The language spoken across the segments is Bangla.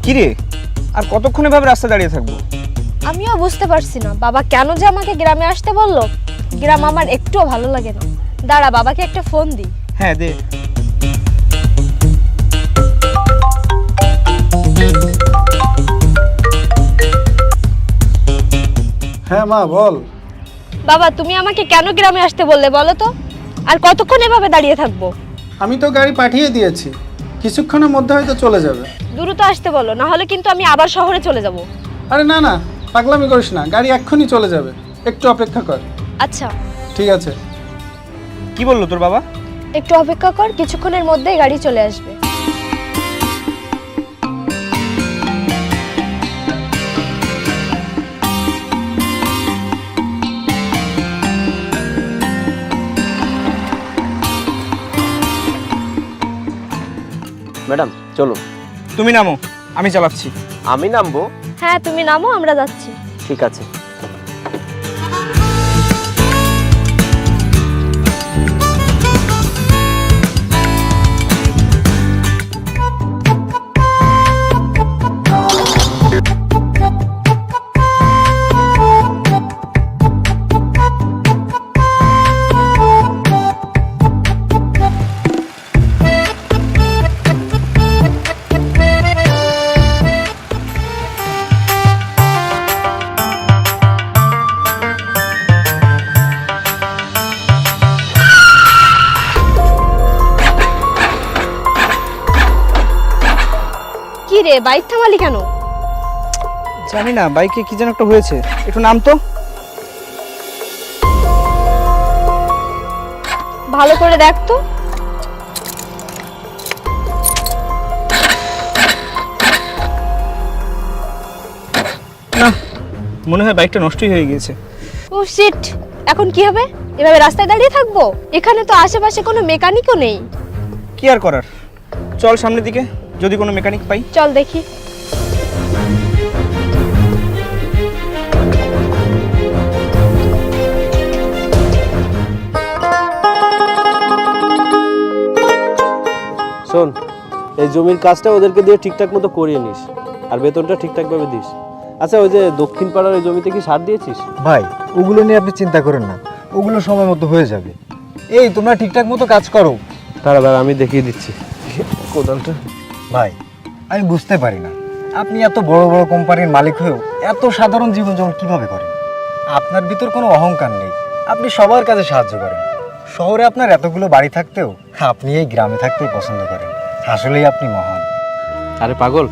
কি রে, আর কতক্ষণ এভাবে রাস্তা দাঁড়িয়ে থাকবো? আমিও বুঝতে পারছি না বাবা কেন যে আমাকে গ্রামে আসতে বললো। গ্রাম আমার একটুও ভালো লাগে না। দাঁড়া, বাবাকে একটা ফোন দিই। হ্যাঁ দে। হ্যাঁ মা বল। বাবা, তুমি আমাকে কেন গ্রামে আসতে বললে বলো তো? আর কতক্ষণ এভাবে দাঁড়িয়ে থাকবো? আমি তো গাড়ি পাঠিয়ে দিয়েছি, কিছুক্ষণের মধ্যে হয়তো চলে যাবে। দ্রুত আসতে বলো, না হলে কিন্তু আমি আবার শহরে চলে যাব। আরে না না, পাগলামি করিস না, গাড়ি এক্ষুনি চলে যাবে, একটু অপেক্ষা কর। আচ্ছা ঠিক আছে। কি বললো তোর বাবা? একটু অপেক্ষা কর, কিছুক্ষণের মধ্যেই গাড়ি চলে আসবে। ম্যাডাম চলো। তুমি নামো, আমি চালাচ্ছি। আমি নামবো? হ্যাঁ তুমি নামো, আমরা যাচ্ছি। ঠিক আছে। কি রে, বাইক থামালি কেন? জানি না, বাইকে কি যেন একটা হয়েছে। একটু নাম তো। ভালো করে দেখ তো। না, মনে হয় বাইকটা নষ্টই হয়ে গিয়েছে। ও শিট, এখন কি হবে? এভাবে রাস্তায় দাঁড়িয়ে থাকবো? এখানে তো আশেপাশে কোনো মেকানিকও নেই। কি আর করার, চল সামনের দিকে, যদি কোনো মেকানিক পাই। চল দেখি। শোন, এই জমির কাজটা ওদেরকে দিয়ে ঠিকঠাক মতো করিয়ে নিস, আর বেতনটা ঠিকঠাকভাবে দিস। আচ্ছা, ওই যে দক্ষিণ পাড়ার ওই জমিতে কি সার দিয়েছিস? ভাই ওগুলো নিয়ে আপনি চিন্তা করেন না, ওগুলো সময় মতো হয়ে যাবে। এই তোমরা ঠিকঠাক মতো কাজ করো। দাঁড়া দাঁড়া, আমি দেখিয়ে দিচ্ছি কোদালটা। ভাই আমি বুঝতে পারি না, আপনি এত বড় বড় কোম্পানির মালিক হয়েও এত সাধারণ জীবনযাপন কিভাবে করেন? আপনার ভিতর কোনো অহংকার নেই, আপনি সবার কাজে সাহায্য করেন। শহরে আপনার এতগুলো বাড়ি থাকতেও আপনি এই গ্রামে থাকতেই পছন্দ করেন। আসলেই আপনি মহান। আরে পাগল,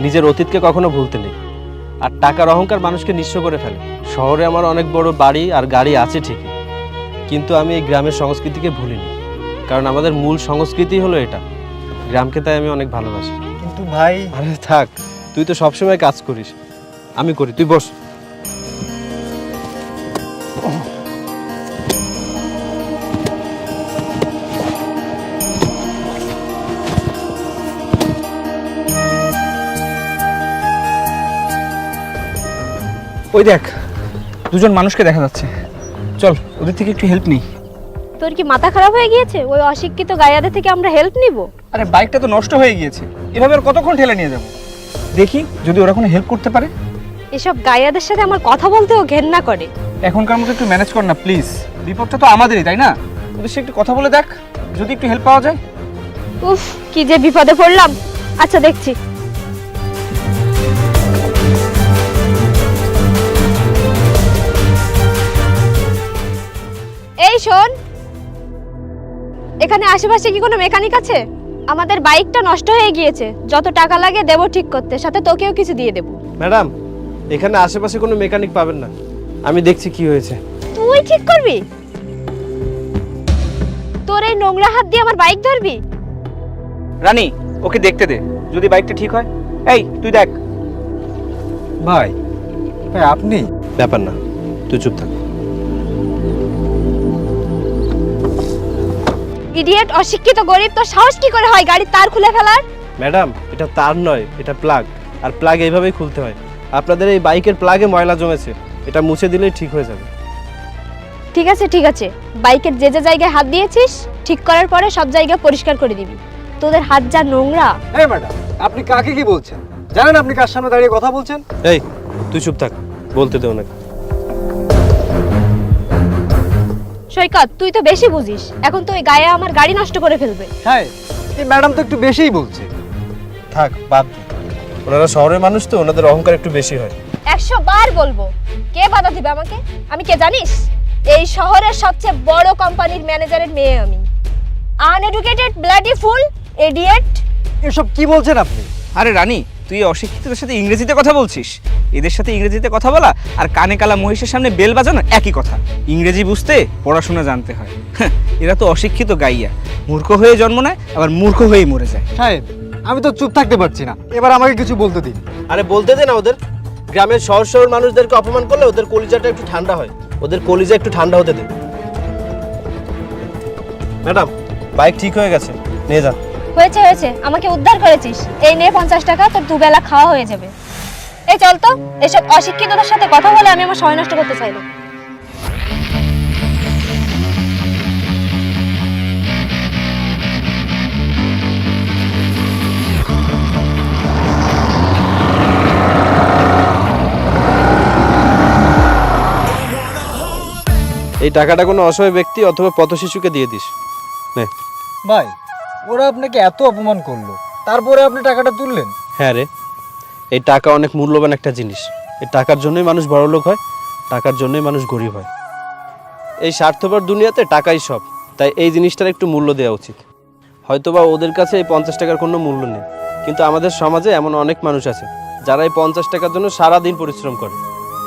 নিজের অতীতকে কখনো ভুলতে নেই। আর টাকার অহংকার মানুষকে নিঃস্ব করে ফেলে। শহরে আমার অনেক বড় বাড়ি আর গাড়ি আছে ঠিকই, কিন্তু আমি এই গ্রামের সংস্কৃতিকে ভুলিনি, কারণ আমাদের মূল সংস্কৃতি হলো এটা। গ্রামকে তাই আমি অনেক ভালোবাসি। কিন্তু ভাই, আরে থাক, তুই তো সবসময় কাজ করিস, আমি করি, তুই বস। ওই দেখ, দুজন মানুষকে দেখা যাচ্ছে। চল ওদের থেকে একটু হেল্প নিই। তোর কি মাথা খারাপ হয়ে গিয়েছে? ওই অশিক্ষিত গায়াদের থেকে আমরা হেল্প নিব? আরে বাইকটা তো নষ্ট হয়ে গিয়েছে, এভাবে আর কতক্ষণ ঠেলে নিয়ে যাব? দেখি যদি ওরা কোনো হেল্প করতে পারে। এসব গায়াদের সাথে আমার কথা বলতেও ঘেন্না করে। এখনকার মতো একটু ম্যানেজ কর না প্লিজ, বিপদটা তো আমাদেরই, তাই না? ওদের সাথে একটু কথা বলে দেখ, যদি একটু হেল্প পাওয়া যায়। উফ, কি যে বিপদে পড়লাম। আচ্ছা দেখছি। এই শোন, এখানে আশেপাশে কি কোনো মেকানিক আছে? আমাদের বাইকটা নষ্ট হয়ে গিয়েছে, যত টাকা লাগে দেবো ঠিক করতে, সাথে তোকেও কিছু দিয়ে দেবো। ম্যাডাম, এখানে আশেপাশে কোনো মেকানিক পাবেন না, আমি দেখছি কি হয়েছে। তুই ঠিক করবি? তোর এই নোংরা হাত দিয়ে আমার বাইক ধরবি? রানী, ওকে দেখতে দে, যদি বাইকটা ঠিক হয়। এই তুই দেখ। ভাই ভাই আপনি। ব্যাপার না, তুই চুপ থাক। ইডিয়েট, অশিক্ষিত গরিব, তোর সাহস কি করে হয় গাড়ির তার খুলে ফেলার? ম্যাডাম, এটা তার নয়, এটা প্লাগ, আর প্লাগ এইভাবেই খুলতে হয়। আপনাদের এই বাইকের প্লাগে ময়লা জমেছে, এটা মুছে দিলেই ঠিক হয়ে যাবে। ঠিক আছে ঠিক আছে, বাইকের যে যে জায়গায় হাত দিয়েছিস ঠিক করার পরে সব জায়গা পরিষ্কার করে দিবি। তোদের হাত যা নোংরা। এই ম্যাডাম, আপনি কাকে কি বলছেন? জানেন আপনি কার সামনে দাঁড়িয়ে কথা বলছেন? এই তুই চুপ থাক, বলতে দে ওনাকে। সৈকত, তুই তো বেশি বুঝিস। এখন তো ওই গায়ে আমার গাড়ি নষ্ট করে ফেলবে। হ্যাঁ, এই ম্যাডাম তো একটু বেশিই বলছে। থাক, বাদ দে। ওনারা শহরের মানুষ তো, ওনাদের অহংকার একটু বেশি হয়। 100 বার বলবো, কে বাধা দিবে আমাকে? আমি কে জানিস? এই শহরের সবচেয়ে বড় কোম্পানির ম্যানেজারের মেয়ে আমি। Uneducated, bloody fool, idiot. এসব কি বলছেন আপনি? আরে রানী, তুই এই অশিক্ষিতদের সাথে ইংরেজিতে কথা বলছিস? এদের সাথে ইংরেজিতে কথা বলা আর কানে কালা মহিষের সামনে বেল বাজানো একই কথা। ইংরেজি বুঝতে পড়াশোনা জানতে হয়। হ্যাঁ, এরা তো অশিক্ষিত গাইয়া, মূর্খ হয়ে জন্ম নেয় আবার মূর্খ হয়েই মরে যায়। সাহেব, আমি তো চুপ থাকতে পারছি না, এবার আমাকে কিছু বলতে দিন। আরে বলতে দে না ওদের। গ্রামের সহজ সরল মানুষদেরকে অপমান করলে ওদের কলিজাটা একটু ঠান্ডা হয়, ওদের কলিজা একটু ঠান্ডা হতে দে। ম্যাডাম, বাইক ঠিক হয়ে গেছে, নিয়ে যান। হয়েছে হয়েছে, আমাকে উদ্ধার করেছিস। এই নে 50 টাকা, তোর দুবেলা খাওয়া হয়ে যাবে। এই চল তো, এসব অশিক্ষিতদের সাথে কথা বলে আমি আমার সময় নষ্ট করতে চাই না। এই টাকাটা কোনো অসহায় ব্যক্তি অথবা পথশিশুকে দিয়ে দিস। নে। ভাই, ওরা আপনাকে এত অপমান করলো, তারপরে আপনি টাকাটা তুললেন? হ্যাঁ রে, এই টাকা অনেক মূল্যবান একটা জিনিস। এই টাকার জন্যই মানুষ বড়লোক হয়, টাকার জন্যই মানুষ গরিব হয়। এই স্বার্থপর দুনিয়াতে টাকাই সব, তাই এই জিনিসটার একটু মূল্য দেওয়া উচিত। হয়তোবা ওদের কাছে এই 50 টাকার কোনো মূল্য নেই, কিন্তু আমাদের সমাজে এমন অনেক মানুষ আছে যারা এই 50 টাকার জন্য সারাদিন পরিশ্রম করে।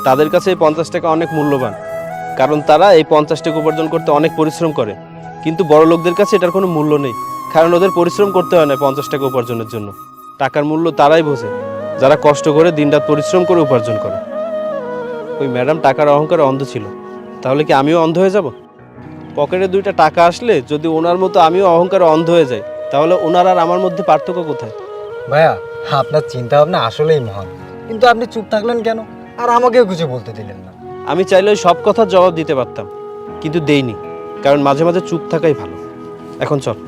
তাদের কাছে এই 50 টাকা অনেক মূল্যবান, কারণ তারা এই 50 টাকা উপার্জন করতে অনেক পরিশ্রম করে। কিন্তু বড় লোকদের কাছে এটার কোনো মূল্য নেই, কারণ ওদের পরিশ্রম করতে হয় না 50 টাকা উপার্জনের জন্য। টাকার মূল্য তারাই বোঝে যারা কষ্ট করে দিনরাত পরিশ্রম করে উপার্জন করে। ওই ম্যাডাম টাকার অহংকারে অন্ধ ছিল, তাহলে কি আমিও অন্ধ হয়ে যাব? পকেটে 2টা টাকা আসলে যদি ওনার মতো আমিও অহংকারে অন্ধ হয়ে যাই, তাহলে ওনার আর আমার মধ্যে পার্থক্য কোথায়? ভাইয়া, আপনার চিন্তা ভাবনা আসলেই মহান, কিন্তু আপনি চুপ থাকলেন কেন? আর আমাকেও কিছু বলতে দিলেন না। আমি চাইলে ওই সব কথার জবাব দিতে পারতাম, কিন্তু দেইনি, কারণ মাঝে মাঝে চুপ থাকাই ভালো। এখন চল।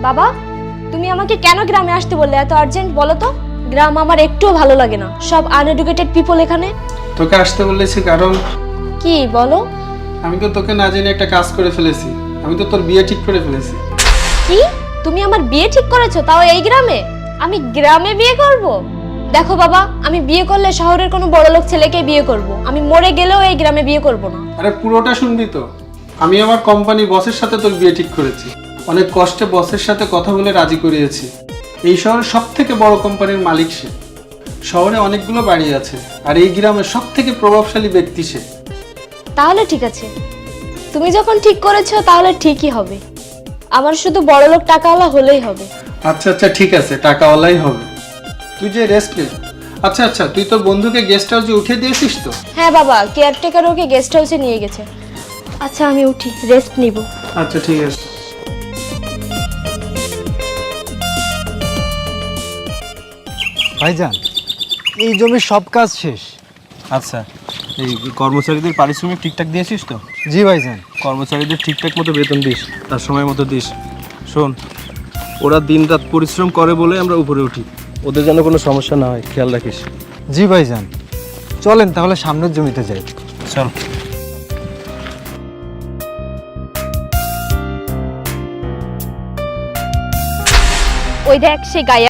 বাবা, তুমি আমাকে কেন গ্রামে আসতে বললে? এত আর্জেন্ট বলো তো। গ্রাম আমার একটুও ভালো লাগে না, সব আনএডুকেটেড পিপল এখানে। তোকে আসতে বলেছি কারণ কি বলো? আমি তো তোকে না জেনে একটা কাজ করে ফেলেছি। আমি তো তোর বিয়ে ঠিক করে ফেলেছি। কি? তুমি আমার বিয়ে ঠিক করেছো, তাও এই গ্রামে? আমি গ্রামে বিয়ে করব? দেখো বাবা, আমি বিয়ে করলে শহরের কোনো বড়লোক ছেলেকে বিয়ে করব। আমি মরে গেলেও এই গ্রামে বিয়ে করব না। আরে পুরোটা শুনবি তো। আমি আমার কোম্পানি বসের সাথে তোর বিয়ে ঠিক করেছি। অনেক কষ্টে বসের সাথে কথা বলে রাজি করিয়েছি। এই শহরের সব থেকে বড় কোম্পানির মালিক সে। শহরে অনেকগুলো বাড়ি আছে, আর এই গ্রামের সব থেকে প্রভাবশালী ব্যক্তি সে। তাহলে ঠিক আছে, তুমি যখন ঠিক করেছো তাহলে ঠিকই হবে। আমার শুধু বড়লোক টাকাওয়ালা হলেই হবে। আচ্ছা আচ্ছা, ঠিক আছে, টাকাওয়ালাই হবে। তুই যে রেস্ট নে। আচ্ছা আচ্ছা, তুই তোর বন্ধুকে গেস্ট হাউসে উঠে দিয়েছিস তো? হ্যাঁ বাবা, কেয়ারটেকার ওকে গেস্ট হাউসে নিয়ে গেছে। আচ্ছা আমি উঠি, রেস্ট নিব। আচ্ছা ঠিক আছে। ভাইজান, এই জমির সব কাজ শেষ। আচ্ছা, এই কর্মচারীদের পারিশ্রমিক ঠিকঠাক দিয়েছিস তো? জি ভাইজান। কর্মচারীদের ঠিকঠাক মতো বেতন দিস, তার সময় মতো দিস। শোন, ওরা দিনরাত পরিশ্রম করে বলে আমরা উপরে উঠি, ওদের যেন কোনো সমস্যা না হয় খেয়াল রাখিস। জি ভাইজান, চলেন তাহলে সামনের জমিতে যাই। চল। ওই দেখ, সে গায়ে